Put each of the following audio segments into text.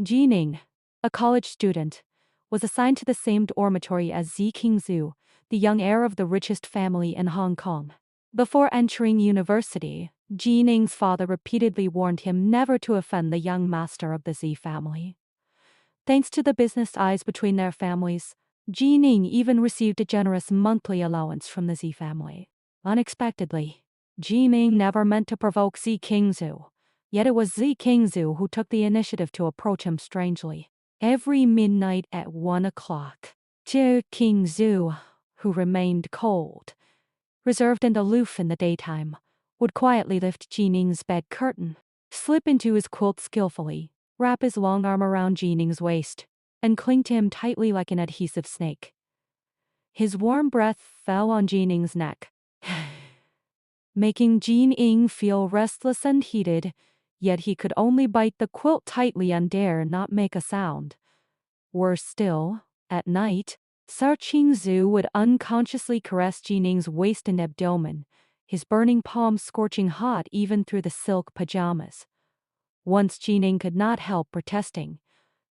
Jining, a college student, was assigned to the same dormitory as Zi Qingzhu, the young heir of the richest family in Hong Kong. Before entering university, Jining's father repeatedly warned him never to offend the young master of the Zi family. Thanks to the business ties between their families, Jining even received a generous monthly allowance from the Zi family. Unexpectedly, Jining never meant to provoke Zi Qingzhu. Yet it was Zi Qingzhu who took the initiative to approach him strangely. Every midnight at 1 o'clock, Zi Qingzhu, who remained cold, reserved and aloof in the daytime, would quietly lift Jining's bed curtain, slip into his quilt skillfully, wrap his long arm around Jining's waist, and cling to him tightly like an adhesive snake. His warm breath fell on Jining's neck, making Jining feel restless and heated, yet he could only bite the quilt tightly and dare not make a sound. Worse still, at night, Zi Qingzhu would unconsciously caress Jining's waist and abdomen, his burning palms scorching hot even through the silk pajamas. Once Jining could not help protesting,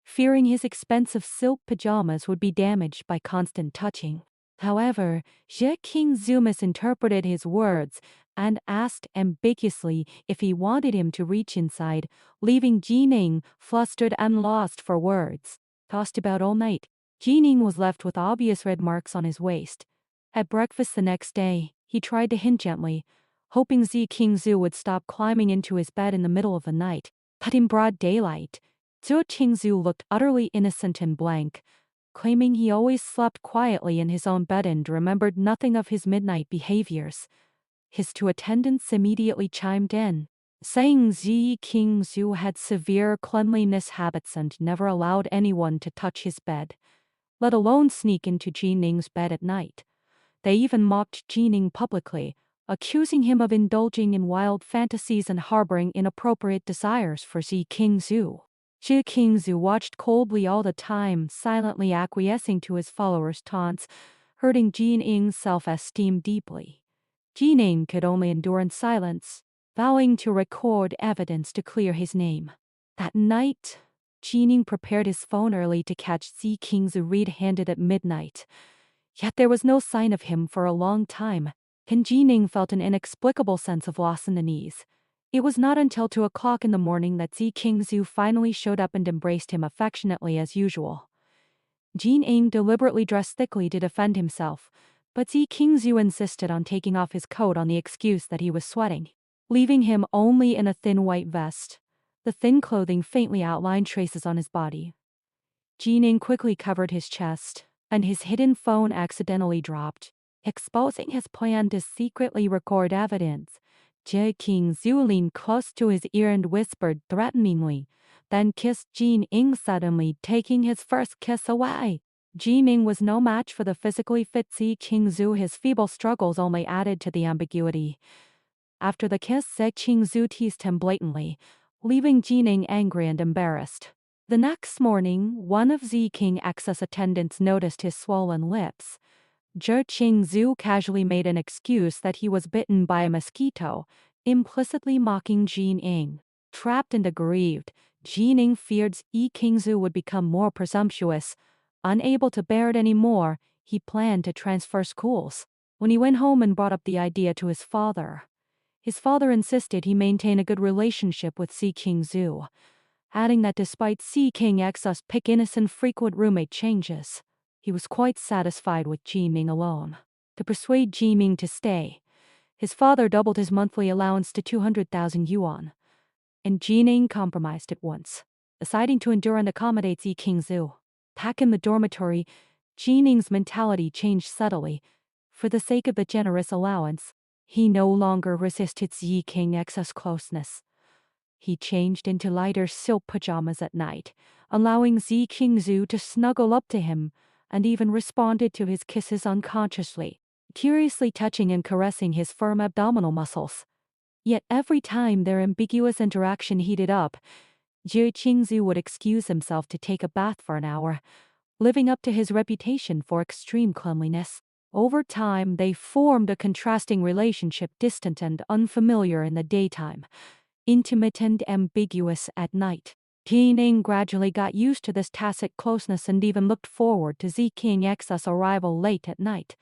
fearing his expensive silk pajamas would be damaged by constant touching. However, Zi Qingzhu misinterpreted his words and asked ambiguously if he wanted him to reach inside, leaving Jining flustered and lost for words. Tossed about all night, Jining was left with obvious red marks on his waist. At breakfast the next day, he tried to hint gently, hoping Zi Qingzhu would stop climbing into his bed in the middle of the night. But in broad daylight, Zi Qingzhu looked utterly innocent and blank, claiming he always slept quietly in his own bed and remembered nothing of his midnight behaviors. His two attendants immediately chimed in, saying Zi Qingzhu had severe cleanliness habits and never allowed anyone to touch his bed, let alone sneak into Jining's bed at night. They even mocked Jining publicly, accusing him of indulging in wild fantasies and harboring inappropriate desires for Zi Qingzhu. Zi Qingzhu watched coldly all the time, silently acquiescing to his followers' taunts, hurting Jining's self-esteem deeply. Jining could only endure in silence, vowing to record evidence to clear his name. That night, Jining prepared his phone early to catch Zi Qingzhu red-handed at midnight. Yet there was no sign of him for a long time, and Jining felt an inexplicable sense of loss and unease. It was not until 2 o'clock in the morning that Zi Qingzhu finally showed up and embraced him affectionately as usual. Jining deliberately dressed thickly to defend himself, but Zi Qingzhu insisted on taking off his coat on the excuse that he was sweating, leaving him only in a thin white vest. The thin clothing faintly outlined traces on his body. Jining quickly covered his chest, and his hidden phone accidentally dropped, exposing his plan to secretly record evidence. Zi Qingzhu leaned close to his ear and whispered threateningly, then kissed Jining suddenly, taking his first kiss away. Jining was no match for the physically fit Zi Qingzhu. His feeble struggles only added to the ambiguity. After the kiss, Zi Qingzhu teased him blatantly, leaving Jining angry and embarrassed. The next morning, one of Zi Qingzhu's attendants noticed his swollen lips. Zi Qingzhu casually made an excuse that he was bitten by a mosquito, implicitly mocking Jining. Trapped and aggrieved, Jining feared Zi Qingzhu would become more presumptuous. Unable to bear it anymore, he planned to transfer schools. When he went home and brought up the idea to his father insisted he maintain a good relationship with Zi Qingzhu, adding that despite Zi Qingzhu's innocent frequent roommate changes, he was quite satisfied with Jining alone. To persuade Jining to stay, his father doubled his monthly allowance to 200,000 yuan, and Jining compromised at once, deciding to endure and accommodate Zi Qingzhu. Back in the dormitory, Jining's mentality changed subtly. For the sake of the generous allowance, he no longer resisted Zi Qingzhu's closeness. He changed into lighter silk pajamas at night, allowing Zi Qingzhu to snuggle up to him, and even responded to his kisses unconsciously, curiously touching and caressing his firm abdominal muscles. Yet every time their ambiguous interaction heated up, Zi Qingzhu would excuse himself to take a bath for an hour, living up to his reputation for extreme cleanliness. Over time, they formed a contrasting relationship, distant and unfamiliar in the daytime, intimate and ambiguous at night. Jining gradually got used to this tacit closeness and even looked forward to King X's arrival late at night,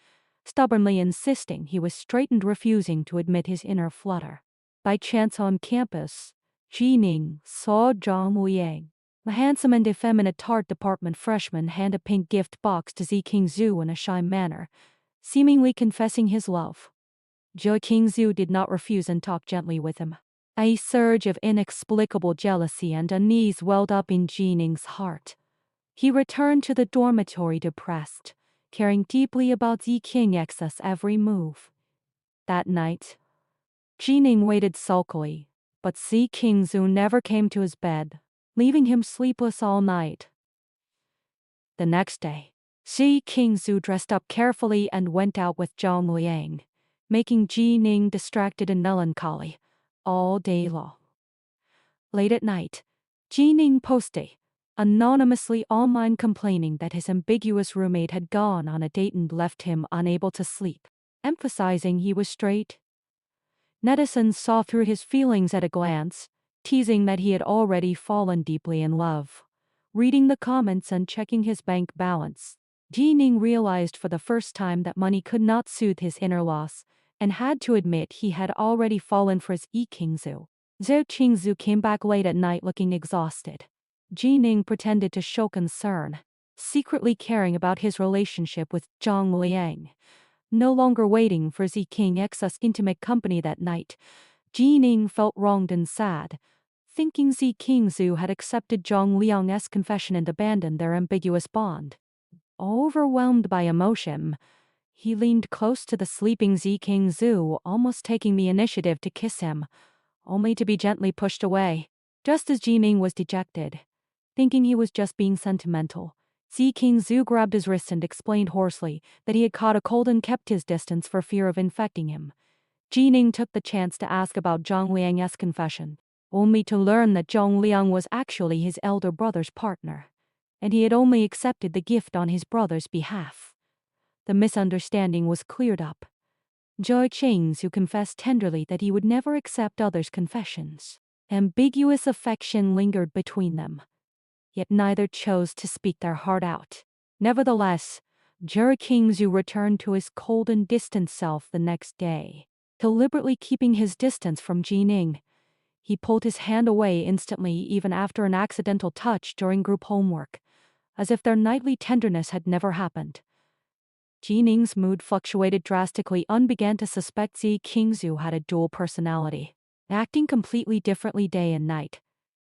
stubbornly insisting he was straight and refusing to admit his inner flutter. By chance on campus, Jining saw Zhang Liang, the handsome and effeminate art department freshman, hand a pink gift box to Qingzu in a shy manner, seemingly confessing his love. Qingzu did not refuse and talked gently with him. A surge of inexplicable jealousy and unease welled up in Jining's heart. He returned to the dormitory depressed, caring deeply about King X's every move. That night, Jining waited sulkily, but Qingzu never came to his bed, leaving him sleepless all night. The next day, Qingzu dressed up carefully and went out with Zhang Liang, making Jining distracted and melancholy all day long. Late at night, Jining posted anonymously online complaining that his ambiguous roommate had gone on a date and left him unable to sleep, emphasizing he was straight. Netizens saw through his feelings at a glance, teasing that he had already fallen deeply in love. Reading the comments and checking his bank balance, Jining realized for the first time that money could not soothe his inner loss, and had to admit he had already fallen for his Qingzu. Qingzu came back late at night looking exhausted. Jining pretended to show concern, secretly caring about his relationship with Zhang Liang. No longer waiting for King X's intimate company that night, Jining felt wronged and sad, thinking Qingzu had accepted Zhang Liang's confession and abandoned their ambiguous bond. Overwhelmed by emotion, he leaned close to the sleeping Qingzu, almost taking the initiative to kiss him, only to be gently pushed away. Just as Jining was dejected, thinking he was just being sentimental, Qingzu grabbed his wrist and explained hoarsely that he had caught a cold and kept his distance for fear of infecting him. Jining took the chance to ask about Zhang Liang's confession, only to learn that Zhang Liang was actually his elder brother's partner, and he had only accepted the gift on his brother's behalf. The misunderstanding was cleared up. Qingzu confessed tenderly that he would never accept others' confessions. Ambiguous affection lingered between them, yet neither chose to speak their heart out. Nevertheless, Qingzu returned to his cold and distant self the next day. Deliberately keeping his distance from Jining, he pulled his hand away instantly even after an accidental touch during group homework, as if their nightly tenderness had never happened. Jining's mood fluctuated drastically and began to suspect Qingzu had a dual personality, acting completely differently day and night.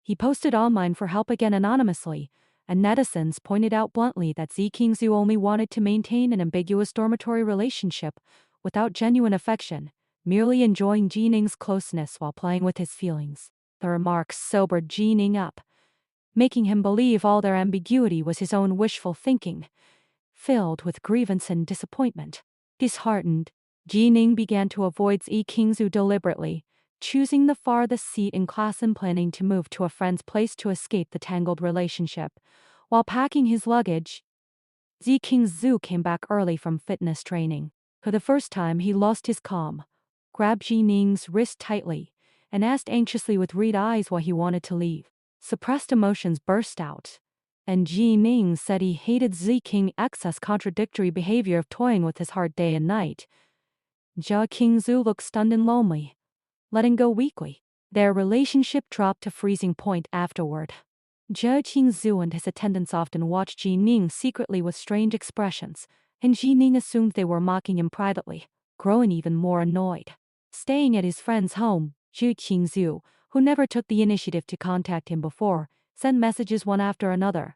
He posted online for help again anonymously, and netizens pointed out bluntly that Qingzu only wanted to maintain an ambiguous dormitory relationship without genuine affection, merely enjoying Jining's closeness while playing with his feelings. The remarks sobered Jining up, making him believe all their ambiguity was his own wishful thinking. Filled with grievance and disappointment, disheartened, Jining began to avoid Qingzu deliberately, choosing the farthest seat in class and planning to move to a friend's place to escape the tangled relationship. While packing his luggage, Qingzu came back early from fitness training. For the first time, he lost his calm, grabbed Jining's wrist tightly, and asked anxiously with red eyes why he wanted to leave. Suppressed emotions burst out, and Jining said he hated King X's contradictory behavior of toying with his heart day and night. Qingzu looked stunned and lonely, letting go weakly. Their relationship dropped to freezing point afterward. Qingzu and his attendants often watched Jining secretly with strange expressions, and Jining assumed they were mocking him privately, growing even more annoyed. Staying at his friend's home, Qingzu, who never took the initiative to contact him before, sent messages one after another,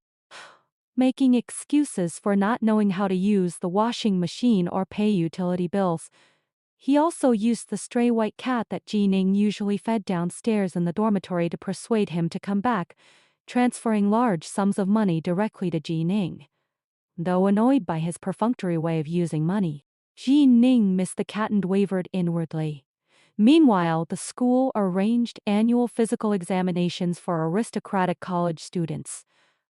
making excuses for not knowing how to use the washing machine or pay utility bills. He also used the stray white cat that Jining usually fed downstairs in the dormitory to persuade him to come back, transferring large sums of money directly to Jining. Though annoyed by his perfunctory way of using money, Jining missed the cat and wavered inwardly. Meanwhile, the school arranged annual physical examinations for aristocratic college students.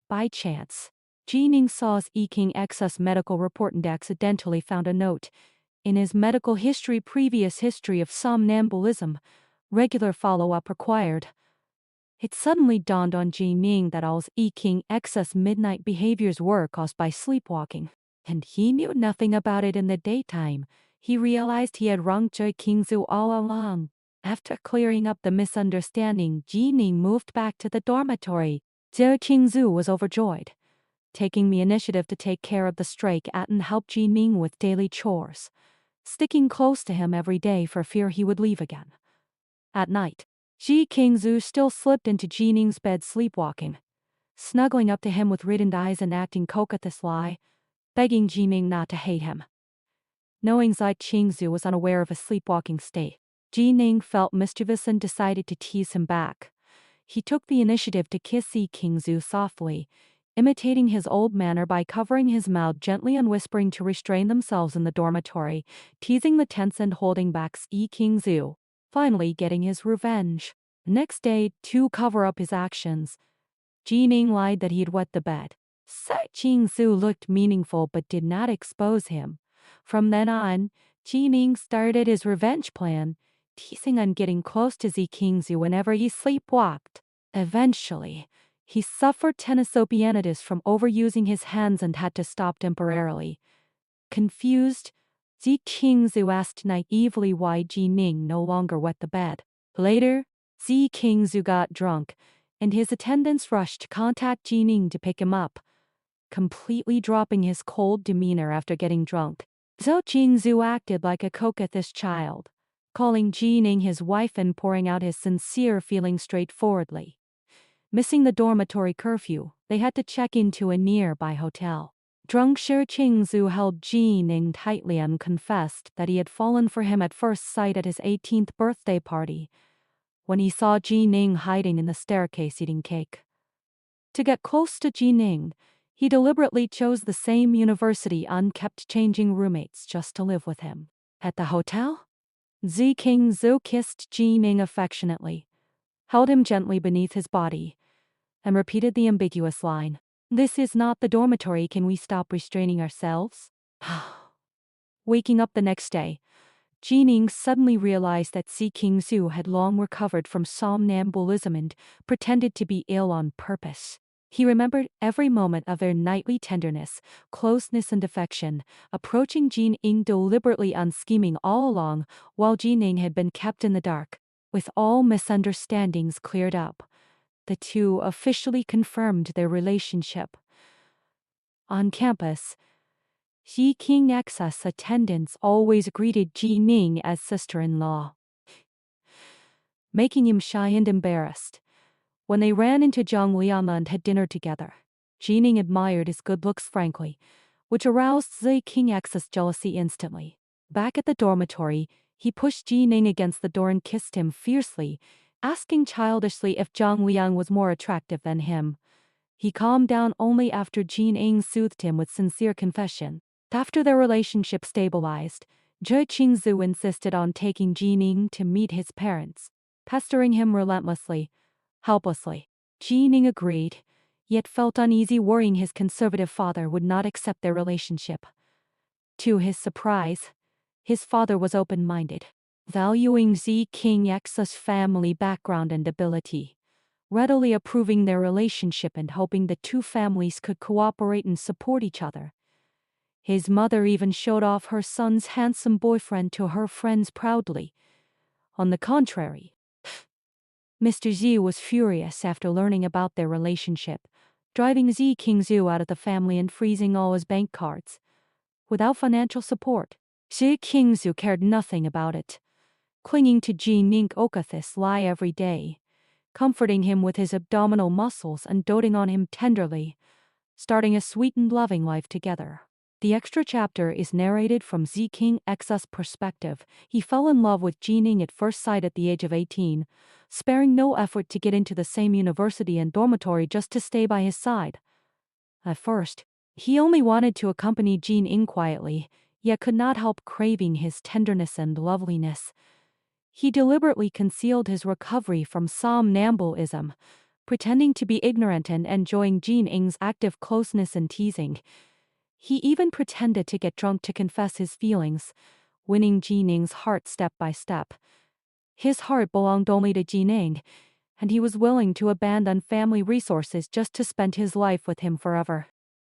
By chance, Jining saw King X's medical report and accidentally found a note. In his medical history, previous history of somnambulism, regular follow-up required. It suddenly dawned on Ji Ning that all Yi King excess midnight behaviors were caused by sleepwalking, and he knew nothing about it in the daytime. He realized he had wronged Zhe Qingzu all along. After clearing up the misunderstanding, Ji Ning moved back to the dormitory. Zhe Qingzu was overjoyed, taking the initiative to take care of the stray cat and help Ji Ning with daily chores, sticking close to him every day for fear he would leave again. At night, Ji Qingzu still slipped into Ji Ning's bed sleepwalking, snuggling up to him with reddened eyes and acting coquettously, begging Ji Ning not to hate him. Knowing Zai Qingzu was unaware of his sleepwalking state, Ji Ning felt mischievous and decided to tease him back. He took the initiative to kiss Yi Qingzu softly, imitating his old manner by covering his mouth gently and whispering to restrain themselves in the dormitory, teasing the tense and holding back Yi Qingzu, finally getting his revenge. Next day, to cover up his actions, Ji Ning lied that he had wet the bed. Zai Qingzu looked meaningful but did not expose him. From then on, Ji Ning started his revenge plan, teasing on getting close to Yi Qingzu whenever he sleepwalked. Eventually, he suffered tenosynovitis from overusing his hands and had to stop temporarily. Confused, Yi Qingzu asked naively why Ji Ning no longer wet the bed. Later, Yi Qingzu got drunk, and his attendants rushed to contact Ji Ning to pick him up, completely dropping his cold demeanor after getting drunk. Zhou Qingzu acted like a coquettish child, calling Ji Ning his wife and pouring out his sincere feelings straightforwardly. Missing the dormitory curfew, they had to check into a nearby hotel. Drunk Zhou Qingzu held Ji Ning tightly and confessed that he had fallen for him at first sight at his 18th birthday party, when he saw Ji Ning hiding in the staircase eating cake. To get close to Ji Ning, he deliberately chose the same university and kept changing roommates just to live with him. At the hotel, Yi Qingzu kissed Ji Ning affectionately, held him gently beneath his body, and repeated the ambiguous line, "This is not the dormitory, can we stop restraining ourselves?" Waking up the next day, Ji Ning suddenly realized that Yi Qingzu had long recovered from somnambulism and pretended to be ill on purpose. He remembered every moment of their nightly tenderness, closeness and affection, approaching Ji Ning deliberately and scheming all along, while Ji Ning had been kept in the dark. With all misunderstandings cleared up, the two officially confirmed their relationship. On campus, Yi Qing's attendants always greeted Ji Ning as sister-in-law, making him shy and embarrassed. When they ran into Zhang Liang and had dinner together, Ji Ning admired his good looks frankly, which aroused Yi Qing's jealousy instantly. Back at the dormitory, he pushed Ji Ning against the door and kissed him fiercely, asking childishly if Zhang Liang was more attractive than him. He calmed down only after Ji Ning soothed him with sincere confession. After their relationship stabilized, Zhe Qingzu insisted on taking Ji Ning to meet his parents, pestering him relentlessly, helplessly. Ji Ning agreed, yet felt uneasy worrying his conservative father would not accept their relationship. To his surprise, his father was open-minded, valuing Yi Qing's family background and ability, readily approving their relationship and hoping the two families could cooperate and support each other. His mother even showed off her son's handsome boyfriend to her friends proudly. On the contrary, Mr. Xi was furious after learning about their relationship, driving Yi Qingzu out of the family and freezing all his bank cards. Without financial support, Yi Qingzu cared nothing about it, clinging to Ji Ning lie every day, comforting him with his abdominal muscles and doting on him tenderly, starting a sweet and loving life together. The extra chapter is narrated from Yi Qing's perspective. He fell in love with Ji Ning at first sight at the age of 18, sparing no effort to get into the same university and dormitory just to stay by his side. At first, he only wanted to accompany Ji Ning quietly, yet could not help craving his tenderness and loveliness. He deliberately concealed his recovery from somnambulism, pretending to be ignorant and enjoying Ji Ning's active closeness and teasing. He even pretended to get drunk to confess his feelings, winning Ji Ning's heart step by step. His heart belonged only to Ji Ning, and he was willing to abandon family resources just to spend his life with him forever.